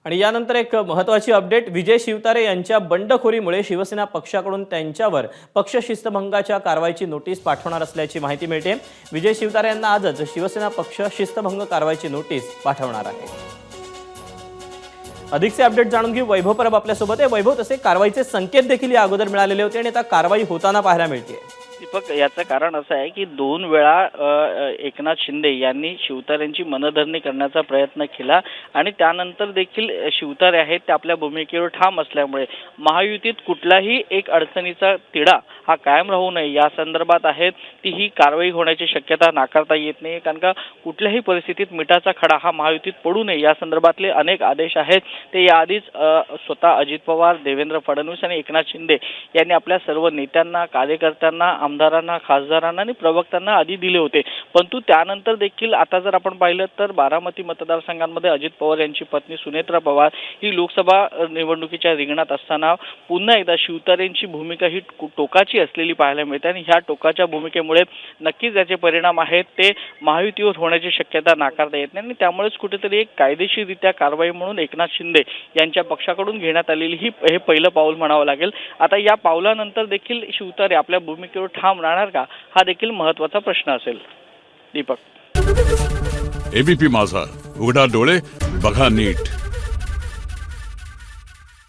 आणि यानंतर एक महत्त्वाची अपडेट, विजय शिवतारे यांच्या बंडखोरीमुळे शिवसेना पक्षाकडून त्यांच्यावर पक्ष शिस्तभंगाच्या कारवाईची नोटीस पाठवणार असल्याची माहिती मिळते। विजय शिवतारे यांना आजच शिवसेना पक्ष शिस्तभंग कारवाईची नोटीस पाठवणार आहे। अधिकचे अपडेट जाणून घेऊ, वैभव परब आपल्यासोबत आहे। वैभव, तसे कारवाईचे संकेत देखील या अगोदर मिळालेले होते आणि आता कारवाई होताना पाहायला मिळते। दीपक, याचं कारण असं आहे की 2 वेळा एकनाथ शिंदे यांनी शिवतारेंची मनधरणी करण्याचा प्रयत्न केला आणि त्यानंतर देखील शिवतारे आहेत ते आपल्या भूमिकेवर ठाम असल्यामुळे महायुतीत कुठलाही एक अडचणीचा तिढा हा कायम राहू नये या संदर्भात आहेत ती ही कारवाई होण्याची शक्यता नाकारता येत नाही। कारण का कुठल्याही परिस्थितीत मिठाचा खडा हा महायुतीत पडू नये या संदर्भातले अनेक आदेश आहेत ते याआधीच स्वतः अजित पवार, देवेंद्र फडणवीस आणि एकनाथ शिंदे यांनी आपल्या सर्व नेत्यांना, कार्यकर्त्यांना, आमदारांना, खासदारांना आणि प्रवक्त्यांना आधी दिले होते। परंतु त्यानंतर देखील आता जर आपण पाहिलं तर बारामती मतदारसंघांमध्ये अजित पवार यांची पत्नी सुनेत्रा पवार ही लोकसभा निवडणुकीच्या रिंगणात असताना पुन्हा एकदा शिवतारेंची भूमिका ही टोकाची असलेली पाहायला मिळते आणि ह्या टोकाच्या भूमिकेमुळे नक्कीच याचे परिणाम आहेत ते महायुतीवर होण्याची शक्यता नाकारता येत नाही आणि त्यामुळेच कुठेतरी एक कायदेशीररित्या कारवाई म्हणून एकनाथ शिंदे यांच्या पक्षाकडून घेण्यात आलेली हे पहिलं पाऊल म्हणावं लागेल। आता या पावलानंतर देखील शिवतारे आपल्या भूमिकेवर ठाम राहणार का, हा देखील महत्त्वाचा प्रश्न असेल। दीपक, एबीपी माझा, उघडा डोळे बघा नीट।